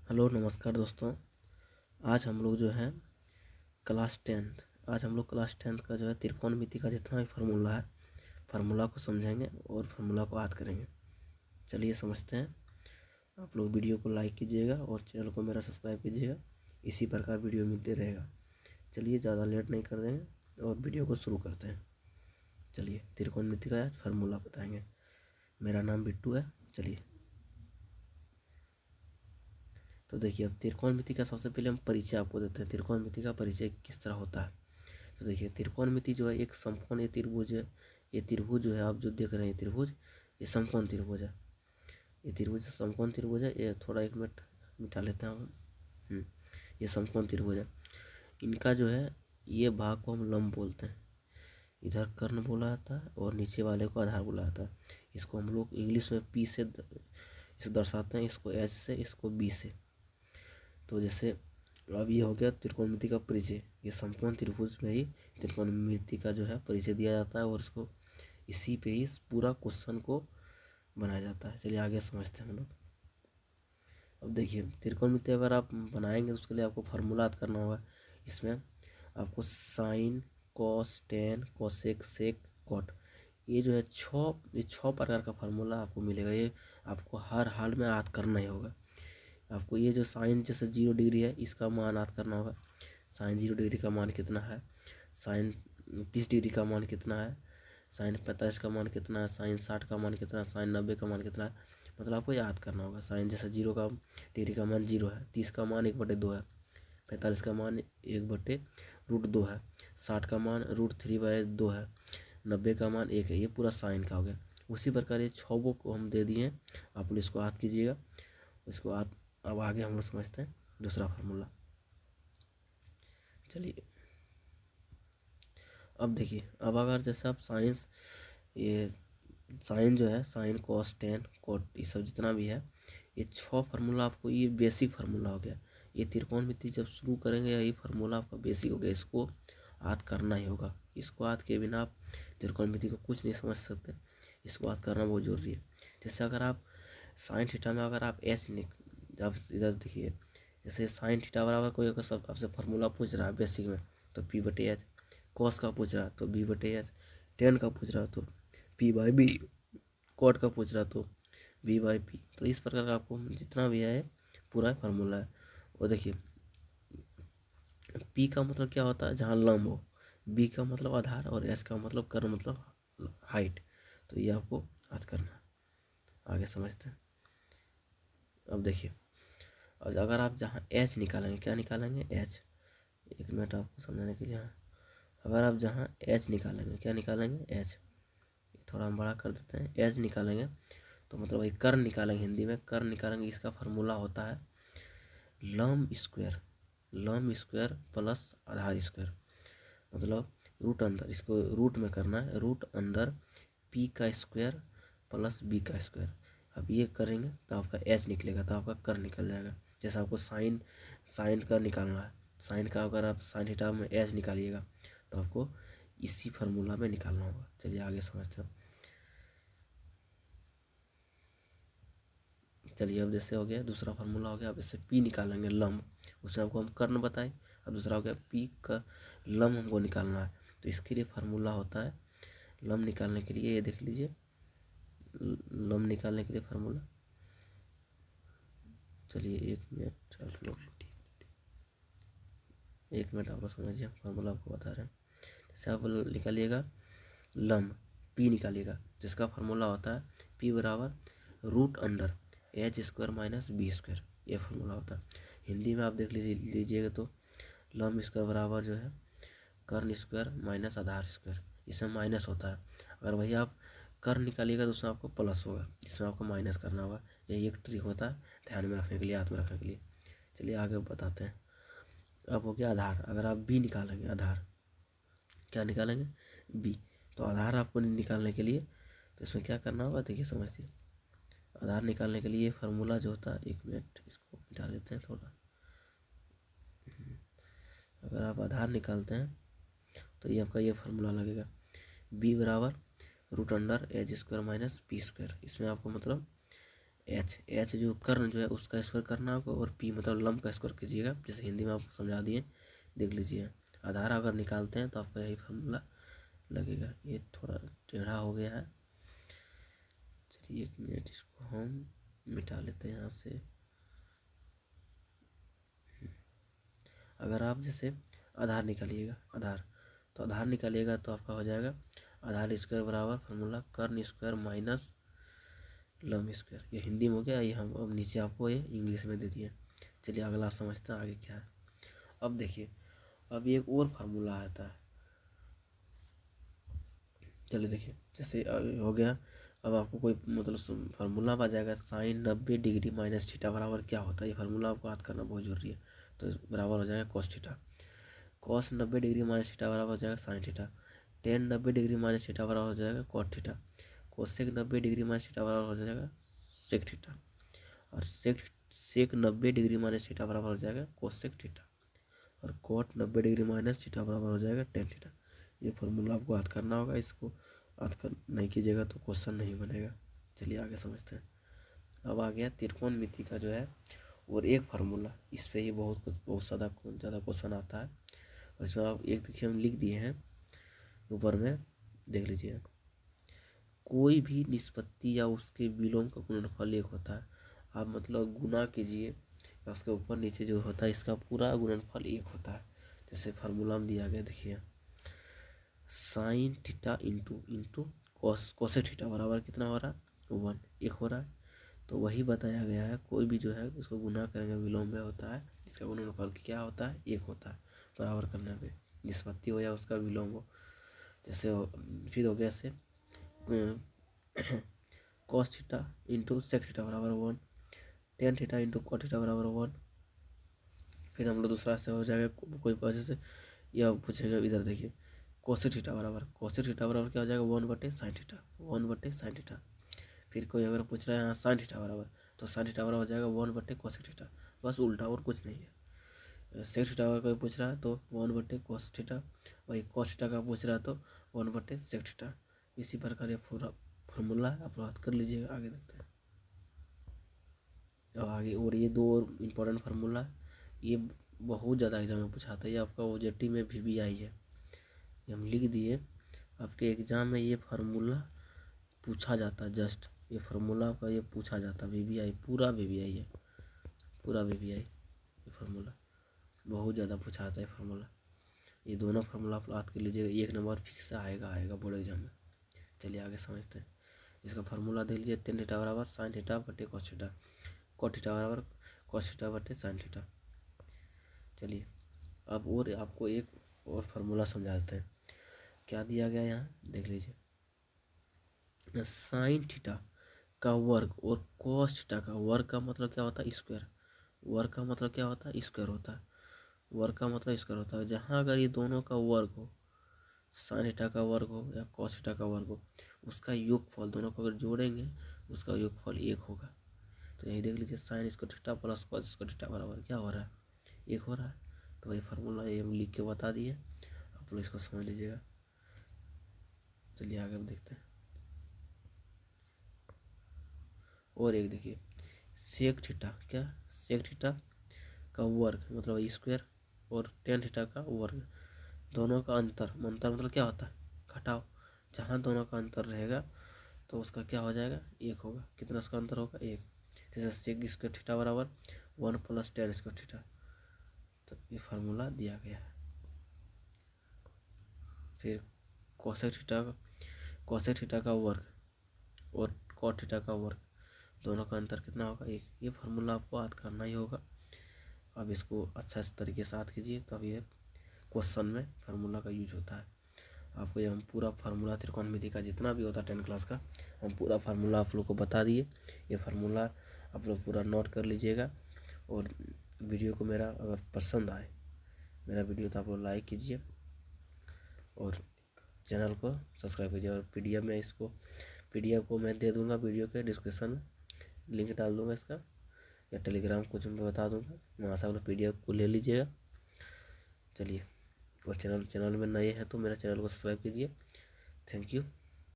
Hello नमस्कार दोस्तों। आज हम लोग जो है क्लास टेंथ आज हम लोग क्लास टेंथ का जो है त्रिकोणमिति का जितना भी फार्मूला है फार्मूला को समझेंगे और फार्मूला को याद करेंगे। चलिए समझते हैं। आप लोग वीडियो को लाइक कीजिएगा और चैनल को मेरा सब्सक्राइब कीजिएगा। इसी प्रकार वीडियो मिलते रहेगा। चलिए ज़्यादा लेट नहीं कर देंगे और वीडियो को शुरू करते हैं। चलिए त्रिकोणमिति का आज फार्मूला बताएंगे। मेरा नाम बिट्टू है। चलिए तो देखिए, अब त्रिकोणमिति का सबसे पहले हम परिचय आपको देते हैं। त्रिकोणमिति का परिचय किस तरह होता है। तो देखिए, त्रिकोणमिति जो है एक समकोण ये त्रिभुज है। ये त्रिभुज जो है आप जो देख रहे हैं त्रिभुज, ये समकोण त्रिभुज है। ये त्रिभुज समकोण त्रिभुज है। ये थोड़ा एक मिनट मिटा लेते हैं हम। ये समकोण त्रिभुज है। इनका जो है ये भाग को हम लंब बोलते हैं। इधर कर्ण बोला जाता है और नीचे वाले को आधार बोला जाता है। इसको हम लोग इंग्लिश में पी से इसे दर्शाते हैं, इसको एच से, इसको बी से। तो जैसे अब ये हो गया त्रिकोणमिति का परिचय। ये समकोण त्रिभुज में ही त्रिकोणमिति का जो है परिचय दिया जाता है और इसको इसी पे ही पूरा क्वेश्चन को बनाया जाता है। चलिए आगे समझते हैं हम लोग। अब देखिए, त्रिकोणमिति अगर आप बनाएंगे तो उसके लिए आपको फार्मूला याद करना होगा। इसमें आपको साइन, कॉस, टेन, कोसेक, सेक, कॉट, ये जो है ये छः प्रकार का फार्मूला आपको मिलेगा। ये आपको हर हाल में याद करना ही होगा। आपको ये जो साइन जैसे 0 डिग्री है, इसका मान याद करना होगा। साइन 0 डिग्री का मान कितना है, साइन 30 डिग्री का मान कितना है, साइन 45 का मान कितना है, साइन 60 का मान कितना है, साइन 90 का मान कितना है। मतलब आपको याद करना होगा। साइन जैसे 0 डिग्री का मान 0 है, 30 का मान 1/2 है, 45 का मान 1/√2 है, 60 का मान √3/2 है, 90 का मान 1 है। ये पूरा साइन का हो गया। उसी प्रकार ये छः को हम दे दिए हैं, आप लोग इसको याद कीजिएगा। इसको याद अब आगे हम लोग समझते हैं दूसरा फार्मूला। चलिए अब देखिए, अब अगर जैसे आप ये साइन जो है, साइन, कॉस, टेन, कोट, ये सब जितना भी है, ये 6 फार्मूला आपको, ये बेसिक फार्मूला हो गया। ये त्रिकोणमिति जब शुरू करेंगे यही फार्मूला आपका बेसिक हो गया। इसको याद करना ही होगा। इसको याद के बिना आप त्रिकोणमिति को कुछ नहीं समझ सकते। इसको याद करना बहुत ज़रूरी है। जैसे अगर आप साइन थीटा में अगर आप जब इधर देखिए, जैसे साइन थीटा बराबर कोई अगर सब आपसे फार्मूला पूछ रहा है बेसिक में तो P/H, कॉस का पूछ रहा है तो B/H, टेन का पूछ रहा है तो P/B, कॉट का पूछ रहा है तो B/P। तो इस प्रकार का आपको जितना भी है पूरा फार्मूला है। और देखिए, P का मतलब क्या होता है, जहाँ लंब हो, B का मतलब आधार और S का मतलब कर्ण मतलब हाइट। तो ये आपको याद करना है। आगे समझते हैं। अब देखिए, और अगर आप जहाँ H निकालेंगे, क्या निकालेंगे, H, एक मिनट आपको समझाने के लिए। हाँ, अगर आप जहाँ H निकालेंगे, क्या निकालेंगे, H, थोड़ा हम बड़ा कर देते हैं, H निकालेंगे तो मतलब वही कर्ण निकालेंगे। हिंदी में कर्ण निकालेंगे। इसका फार्मूला होता है लंब स्क्वायर प्लस आधार स्क्वायर। मतलब रूट अंदर, इसको रूट में करना है, रूट अंडर P का स्क्वायर प्लस B का स्क्वायर। अब ये करेंगे तो आपका H निकलेगा, तो आपका कर्ण निकल जाएगा। जैसे आपको साइन का निकालना है, साइन का अगर आप साइन थीटा में H निकालिएगा तो आपको इसी फार्मूला में निकालना होगा। चलिए आगे समझते हैं। चलिए अब जैसे हो गया दूसरा फार्मूला हो गया। अब इससे P निकालेंगे लंब, उसमें आपको हम कर्ण बताए। अब दूसरा हो गया P का लंब हमको निकालना है। तो इसके लिए फार्मूला होता है लंब निकालने के लिए, ये देख लीजिए, लंब निकालने के लिए फार्मूला। चलिए एक मिनट आप लोग समझिए, फार्मूला आपको बता रहे हैं। जैसे आप निकालिएगा लंब P निकालिएगा, जिसका फार्मूला होता है P बराबर root under H² minus B²। ये फार्मूला होता है। हिंदी में आप देख लीजिएगा तो लंब स्क्वायर बराबर जो है कर्ण स्क्वायर माइनस आधार स्क्वायर। इसमें माइनस होता है। अगर वही आप कर्ण निकालिएगा तो उसमें आपको प्लस होगा, इसमें आपको माइनस करना होगा। यही एक ट्रिक होता है ध्यान में रखने के लिए, याद में रखने के लिए। चलिए आगे बताते हैं। अब हो गया आधार। अगर आप B निकालेंगे, आधार क्या निकालेंगे, B, तो आधार आपको निकालने के लिए तो इसमें क्या करना होगा, देखिए समझिए। आधार निकालने के लिए फार्मूला जो होता है, एक मिनट इसको मिटा लेते हैं थोड़ा। अगर आप आधार निकालते हैं तो ये आपका ये फार्मूला लगेगा B बराबर root under H² minus B²। इसमें आपको मतलब एच जो कर्ण जो है उसका स्क्वायर करना होगा, और पी मतलब लंब का स्क्वायर कीजिएगा, जैसे हिंदी में आपको समझा दिए, देख लीजिए। आधार अगर निकालते हैं तो आपका यही फार्मूला लगेगा। ये थोड़ा टेढ़ा हो गया है, चलिए 1 मिनट इसको हम मिटा लेते हैं यहाँ से। अगर आप जैसे आधार निकालिएगा, तो आधार निकालिएगा तो आपका हो जाएगा आधार स्क्वायर बराबर फार्मूला कर्ण स्क्वायर माइनस लंब स्क्वायर। ये हिंदी में हो गया, ये हम अब नीचे आपको ये इंग्लिश में दे दिए। चलिए अगला आप समझते हैं आगे क्या है। अब देखिए, अब एक और फार्मूला आता है। चलिए देखिए, जैसे हो गया, अब आपको कोई मतलब फार्मूला आ जाएगा साइन 90 डिग्री माइनस थीटा बराबर क्या होता है। ये फार्मूला आपको याद करना बहुत जरूरी है। तो बराबर हो जाएगा cos theta. Cos 90 degree minus theta बराबर हो जाएगा sine theta. Tan 90 degree minus theta बराबर हो जाएगा cot theta. Cosec 90 degree minus theta बराबर हो जाएगा सेक थीटा। और सेक 90 डिग्री माइनस थीटा बराबर हो जाएगा कोसेक थीटा। और कोट 90 डिग्री माइनस थीटा बराबर हो जाएगा टेन थीटा। ये फार्मूला आपको याद करना होगा, इसको याद कर नहीं कीजिएगा तो क्वेश्चन नहीं बनेगा। चलिए आगे समझते हैं। अब आ गया त्रिकोणमिति का जो है और एक फार्मूला, इस पर ही बहुत ज़्यादा क्वेश्चन आता है। और इसमें आप एक देखिए हम लिख दिए हैं ऊपर में, देख लीजिए। कोई भी निष्पत्ति या उसके विलोम का गुणनफल 1 होता है। आप मतलब गुना कीजिए या उसके ऊपर नीचे जो होता है इसका पूरा गुणनफल 1 होता है। जैसे फार्मूला में दिया गया, देखिए sine theta into cosec theta बराबर कितना हो रहा है 1, 1 हो रहा है। तो वही बताया गया है, कोई भी जो है उसको गुना करेंगे विलोम में होता है, इसका गुणनफल क्या होता है 1 होता है बराबर करने पे, निष्पत्ति हो या उसका विलोम हो। जैसे फिर हो गया से cos theta into sec theta बराबर 1, tan theta into cot theta बराबर 1। फिर हम लोग दूसरा से हो जाएगा कोई वजह से यह पूछेगा, इधर देखिए कोसेक थीटा बराबर क्या हो जाएगा 1/sin थीटा, 1/sin थीटा। फिर कोई अगर पूछ रहा है यहाँ साइन थीटा बराबर, तो साइन थीटा बराबर हो जाएगा 1/cos थीटा, बस उल्टा और कुछ नहीं है। सेक थीटा का कोई पूछ रहा है तो 1/cos थीटा, वही cos थीटा का पूछ रहा है तो 1/sec थीटा। इसी प्रकार ये पूरा फार्मूला आप याद कर लीजिएगा। आगे देखते हैं। अब आगे और ये 2 और इम्पोर्टेंट फार्मूला, ये बहुत ज़्यादा एग्जाम में पूछा था। ये आपका ओजेटी में भी आई है, ये हम लिख दिए। आपके एग्ज़ाम में ये फार्मूला पूछा जाता है, जस्ट ये फार्मूला का ये पूछा जाता है। VBI पूरा VBI है, पूरा VBI ये फार्मूला बहुत ज़्यादा पूछा जाता है फार्मूला। ये दोनों फार्मूला आप याद कर लीजिएगा, 1 नंबर फिक्स आएगा बोर्ड एग्जाम में। चलिए आगे समझते हैं। इसका फार्मूला देख लीजिए, टेन थीटा बराबर साइन थीटा बटे कॉस थीटा, कॉट थीटा बराबर कॉस थीटा बटे साइन थीटा। चलिए अब और आपको एक और फार्मूला समझा देते हैं। क्या दिया गया यहाँ देख लीजिए, साइन थीटा का वर्ग और कॉस थीटा का वर्ग का मतलब क्या होता है स्क्वायर। वर्ग का मतलब क्या होता है स्क्वायर होता है, वर्ग का मतलब स्क्वायर होता है। जहाँ अगर ये दोनों का वर्ग हो, साइन थीटा का वर्ग हो या कॉस थीटा का वर्ग हो, उसका योगफल दोनों को अगर जोड़ेंगे उसका योगफल 1 होगा। तो यही देख लीजिए, sine square theta plus cos square theta बराबर क्या हो रहा है 1 हो रहा है। तो वही फार्मूला ये हम लिख के बता दिए, आप लोग इसको समझ लीजिएगा। चलिए आगे हम देखते हैं। और एक देखिए, सेक थीटा सेक थीटा का वर्ग मतलब स्क्वायर और टेन थीटा का वर्ग, दोनों का अंतर मतलब क्या होता है घटाव। जहाँ दोनों का अंतर रहेगा तो उसका क्या हो जाएगा 1 होगा। कितना उसका अंतर होगा 1। जैसे सेक स्क्वायर थीटा बराबर 1 + tan स्क्वायर थीटा। तो ये फार्मूला दिया गया है। फिर कोसेक थीटा का वर्ग और कॉट थीटा का वर्ग, दोनों का अंतर कितना होगा 1। ये फार्मूला आपको याद करना ही होगा। अब इसको अच्छा इस तरीके से याद कीजिए, तब ये क्वेश्चन में फार्मूला का यूज होता है। आपको ये हम पूरा फार्मूला त्रिकोणमिति का जितना भी होता है 10 क्लास का, हम पूरा फार्मूला आप लोग को बता दिए। ये फार्मूला आप लोग पूरा नोट कर लीजिएगा। और वीडियो को मेरा अगर पसंद आए मेरा वीडियो तो आप लोग लाइक कीजिए और चैनल को सब्सक्राइब कीजिए। और PDF को मैं दे दूँगा वीडियो के डिस्क्रिप्शन में, लिंक डाल दूँगा इसका, या टेलीग्राम कुछ मैं बता दूँगा, वहाँ से आप लोग PDF को ले लीजिएगा। चलिए, और चैनल में नए हैं तो मेरा चैनल को सब्सक्राइब कीजिए। Thank you.